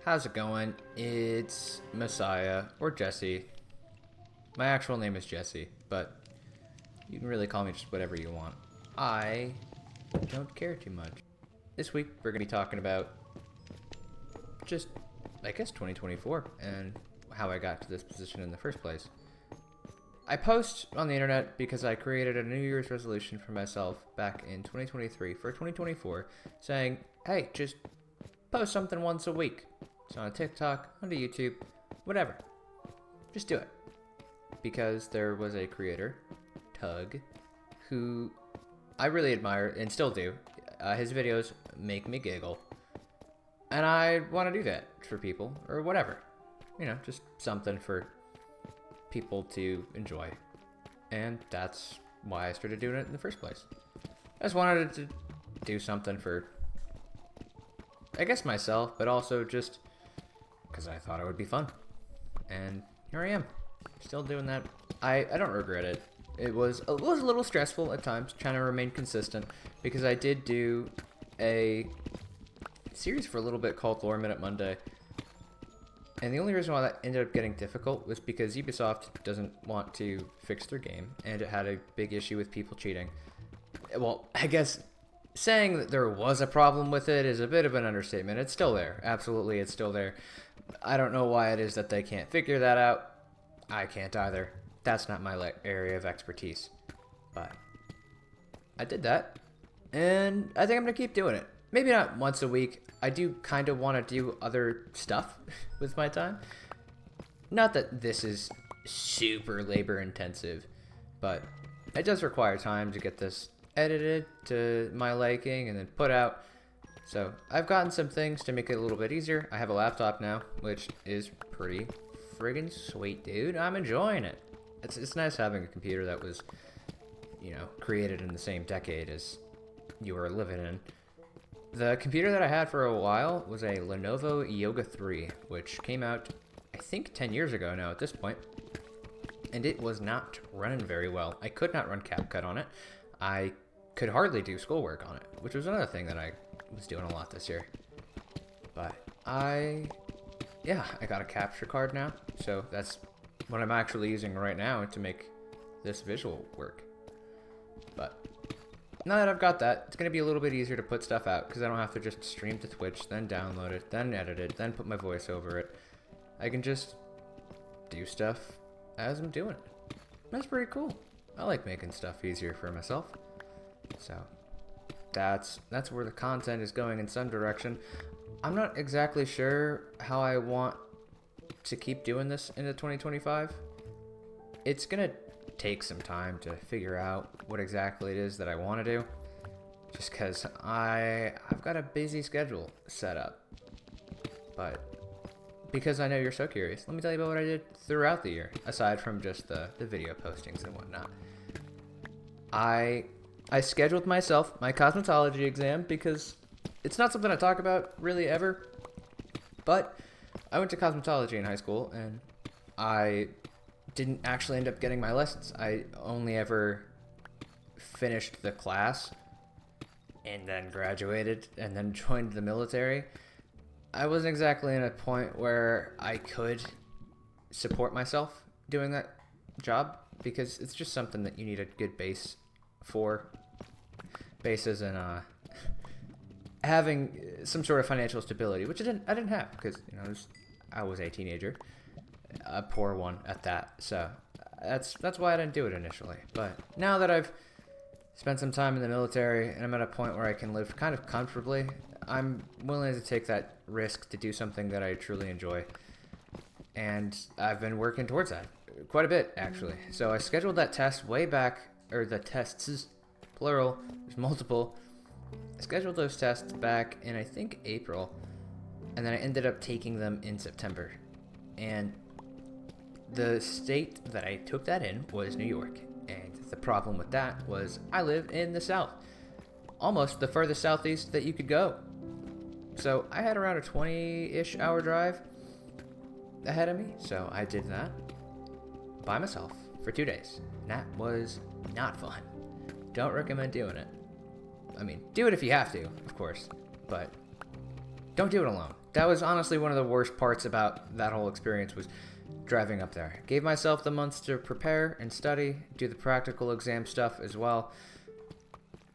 How's it going? It's Messiah, or Jesse. My actual name is Jesse, but you can really call me just whatever you want. I don't care too much. This week, we're going to be talking about just, I guess, 2024 and how I got to this position in the first place. I post on the internet because I created a New Year's resolution for myself back in 2023 for 2024 saying, hey, just post something once a week. It's on TikTok, onto YouTube, whatever. Just do it. Because there was a creator, Tug, who I really admire and still do. His videos make me giggle. And I want to do that for people, or whatever. You know, just something for people to enjoy. And that's why I started doing it in the first place. I just wanted to do something for, I guess, myself, but also just because I thought it would be fun. And here I am, still doing that. I don't regret it. It was a little stressful at times, trying to remain consistent, because I did do a series for a little bit called Lore Minute Monday. And the only reason why that ended up getting difficult was because Ubisoft doesn't want to fix their game, and it had a big issue with people cheating. Well, I guess saying that there was a problem with it is a bit of an understatement. It's still there. Absolutely, it's still there. I don't know why it is that they can't figure that out. I can't either. That's not my area of expertise. But I did that, and I think I'm going to keep doing it. Maybe not once a week. I do kind of want to do other stuff with my time. Not that this is super labor intensive, but it does require time to get this edited to my liking and then put out. So I've gotten some things to make it a little bit easier. I have a laptop now, which is pretty friggin' sweet, dude. I'm enjoying it. It's nice having a computer that was, you know, created in the same decade as you were living in. The computer that I had for a while was a Lenovo Yoga 3, which came out, I think, 10 years ago now at this point. And it was not running very well. I could not run CapCut on it. I could hardly do schoolwork on it, which was another thing that I was doing a lot this year. But I got a capture card now. So that's what I'm actually using right now to make this visual work. But now that I've got that, it's going to be a little bit easier to put stuff out because I don't have to just stream to Twitch, then download it, then edit it, then put my voice over it. I can just do stuff as I'm doing it. That's pretty cool. I like making stuff easier for myself. So that's where the content is going in some direction. I'm not exactly sure how I want to keep doing this into 2025. It's going to take some time to figure out what exactly it is that I want to do, just because I've got a busy schedule set up. But because I know you're so curious, let me tell you about what I did throughout the year, aside from just the video postings and whatnot. I scheduled myself my cosmetology exam because it's not something I talk about really ever, but I went to cosmetology in high school and I didn't actually end up getting my lessons. I only ever finished the class and then graduated and then joined the military. I wasn't exactly in a point where I could support myself doing that job because it's just something that you need a good base for. Bases and having some sort of financial stability, which I didn't have because, you know, I was a teenager. A poor one at that, so that's why I didn't do it initially. But now that I've spent some time in the military and I'm at a point where I can live kind of comfortably, I'm willing to take that risk to do something that I truly enjoy. And I've been working towards that quite a bit, actually. So I scheduled that test way back, or the tests, plural, there's multiple. I scheduled those tests back in, I think, April, and then I ended up taking them in September. And the state that I took that in was New York, and the problem with that was I live in the South, almost the furthest southeast that you could go. So I had around a 20-ish hour drive ahead of me, so I did that by myself for 2 days. And that was not fun. Don't recommend doing it. I mean, do it if you have to, of course, but don't do it alone. that was honestly one of the worst parts about that whole experience was driving up there. Gave myself the months to prepare and study, do the practical exam stuff as well.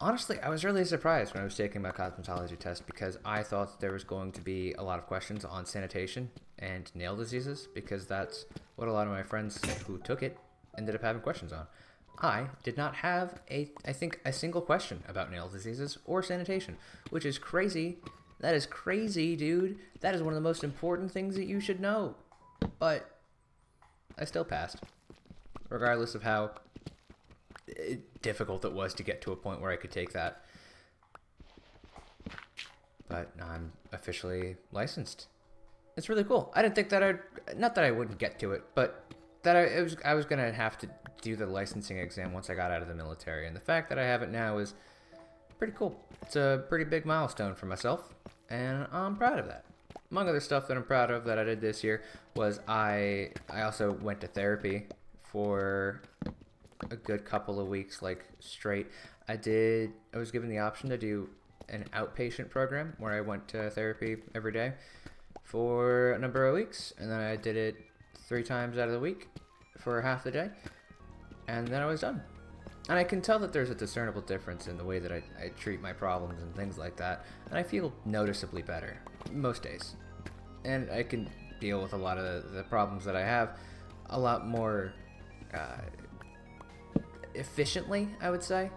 Honestly, I was really surprised when I was taking my cosmetology test because I thought there was going to be a lot of questions on sanitation and nail diseases because that's what a lot of my friends who took it ended up having questions on. I did not have a single question about nail diseases or sanitation, which is crazy. That is crazy, dude. That is one of the most important things that you should know. But I still passed, regardless of how difficult it was to get to a point where I could take that. But I'm officially licensed. It's really cool. I didn't think that not that I wouldn't get to it, but that I was gonna have to do the licensing exam once I got out of the military, and the fact that I have it now is pretty cool. It's a pretty big milestone for myself, and I'm proud of that. Among other stuff that I'm proud of that I did this year was I also went to therapy for a good couple of weeks, like straight. I was given the option to do an outpatient program where I went to therapy every day for a number of weeks, and then I did it 3 times out of the week for half the day, and then I was done. And I can tell that there's a discernible difference in the way that I treat my problems and things like that, and I feel noticeably better most days. And I can deal with a lot of the problems that I have a lot more efficiently, I would say.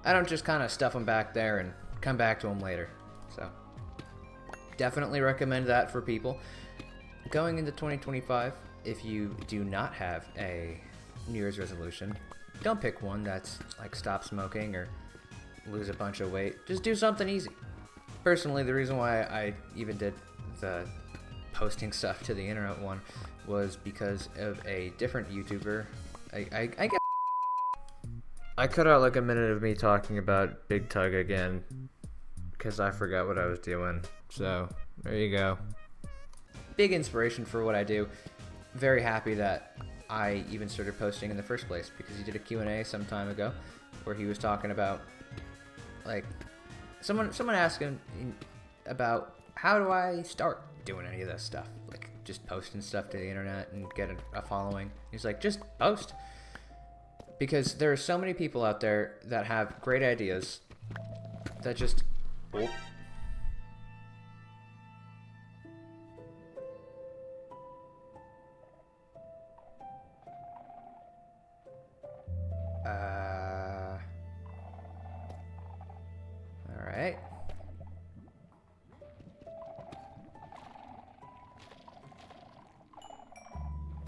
I don't just kind of stuff them back there and come back to them later. So definitely recommend that for people going into 2025. If you do not have a New Year's resolution, don't pick one that's like stop smoking or lose a bunch of weight. Just do something easy. Personally, the reason why I even did the posting stuff to the internet one was because of a different YouTuber. I cut out like a minute of me talking about Big Tug again because I forgot what I was doing. So there you go. Big inspiration for what I do. Very happy that I even started posting in the first place because he did a Q&A some time ago where he was talking about, like, someone asked him about how do I start doing any of this stuff, like just posting stuff to the internet and get a following. He's like, just post, because there are so many people out there that have great ideas that just Alright.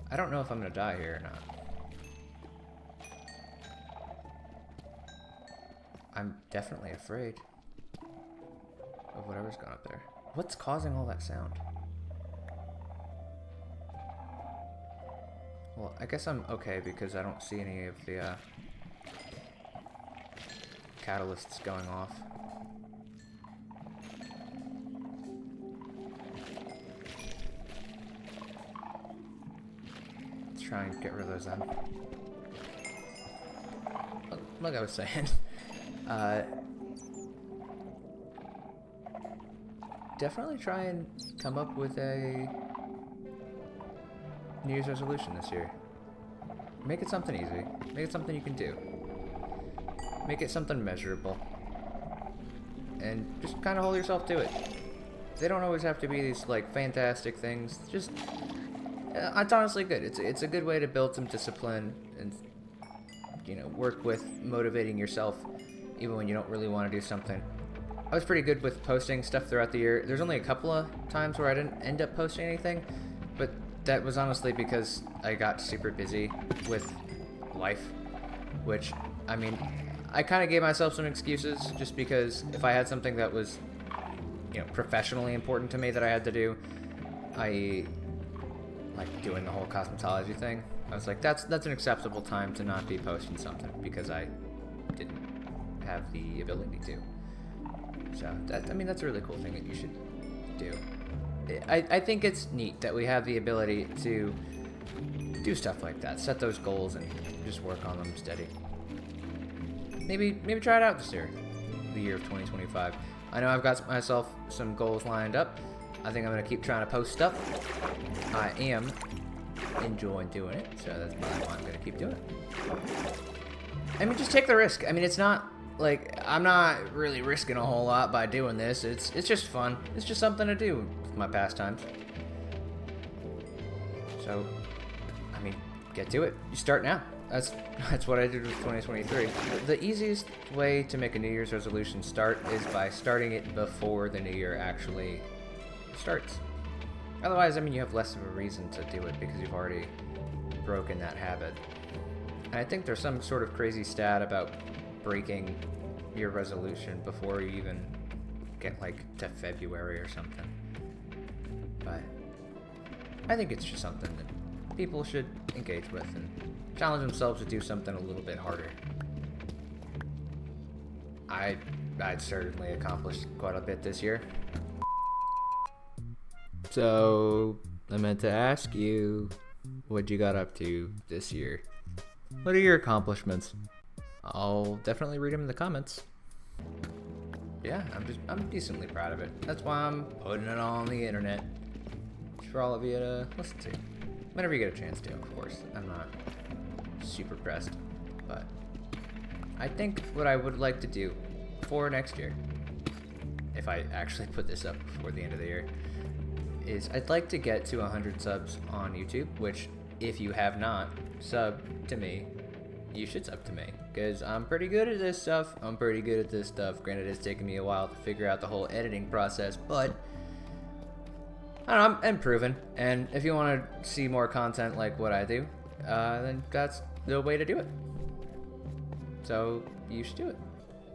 I don't know if I'm gonna die here or not. I'm definitely afraid of whatever's gone up there. What's causing all that sound? Well, I guess I'm okay because I don't see any of the catalysts going off. Let's try and get rid of those then. Like I was saying, definitely try and come up with a New Year's resolution this year. Make it something easy. Make it something you can do. Make it something measurable. And just kind of hold yourself to it. They don't always have to be these, like, fantastic things. Just, it's honestly good. It's a good way to build some discipline and, you know, work with motivating yourself even when you don't really want to do something. I was pretty good with posting stuff throughout the year. There's only a couple of times where I didn't end up posting anything, but that was honestly because I got super busy with life, which, I mean, I kind of gave myself some excuses just because if I had something that was, you know, professionally important to me that I had to do, i.e., like doing the whole cosmetology thing, I was like, that's an acceptable time to not be posting something because I didn't have the ability to. So, I mean, that's a really cool thing that you should do. I think it's neat that we have the ability to do stuff like that, set those goals and just work on them steady. Maybe try it out this year, the year of 2025. I know I've got myself some goals lined up. I think I'm gonna keep trying to post stuff. I am enjoying doing it, so that's probably why I'm gonna keep doing it. I mean, just take the risk. I mean, it's not like I'm not really risking a whole lot by doing this. It's just fun. It's just something to do with my pastimes. So, I mean, get to it. You start now. That's what I did with 2023. The easiest way to make a New Year's resolution start is by starting it before the new year actually starts. Otherwise, I mean, you have less of a reason to do it because you've already broken that habit. And I think there's some sort of crazy stat about breaking your resolution before you even get like to February or something. But I think it's just something that people should engage with and challenge themselves to do something a little bit harder. I'd certainly accomplished quite a bit this year. So, I meant to ask you what you got up to this year. What are your accomplishments? I'll definitely read them in the comments. Yeah, I'm decently proud of it. That's why I'm putting it on the internet for all of you to listen to. Whenever you get a chance to, of course. I'm not super pressed, but I think what I would like to do for next year, if I actually put this up before the end of the year, is I'd like to get to 100 subs on YouTube, which if you have not subbed to me, you should sub to me, because I'm pretty good at this stuff. Granted, it's taken me a while to figure out the whole editing process, but I don't know, I'm improving, and if you want to see more content like what I do, then that's the way to do it. So you should do it.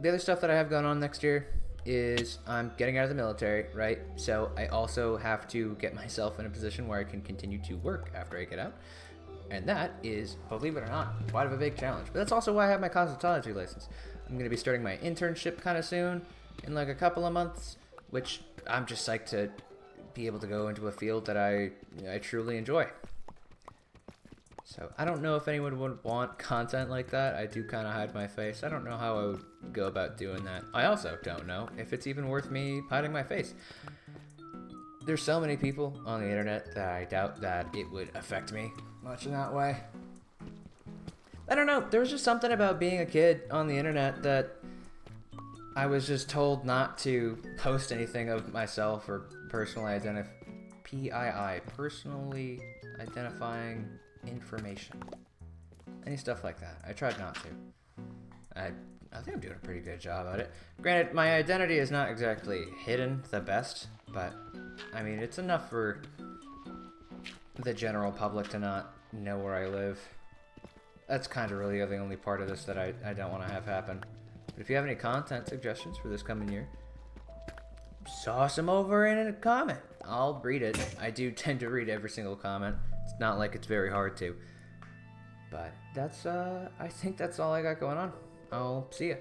The other stuff that I have going on next year is I'm getting out of the military, right? So I also have to get myself in a position where I can continue to work after I get out. And that is, believe it or not, quite of a big challenge. But that's also why I have my cosmetology license. I'm going to be starting my internship kind of soon, in like a couple of months, which I'm just psyched to be able to go into a field that I truly enjoy. So I don't know if anyone would want content like that. I do kind of hide my face. I don't know how I would go about doing that. I also don't know if it's even worth me hiding my face. There's so many people on the internet that I doubt that it would affect me much in that way. I don't know. There's just something about being a kid on the internet that I was just told not to post anything of myself or personally personally identifying information. Any stuff like that. I tried not to. I think I'm doing a pretty good job at it. Granted, my identity is not exactly hidden the best, but I mean, it's enough for the general public to not know where I live. That's kind of really the only part of this that I don't want to have happen. But if you have any content suggestions for this coming year, sauce them over in a comment. I'll read it. I do tend to read every single comment. It's not like it's very hard to. But that's, I think that's all I got going on. I'll see ya.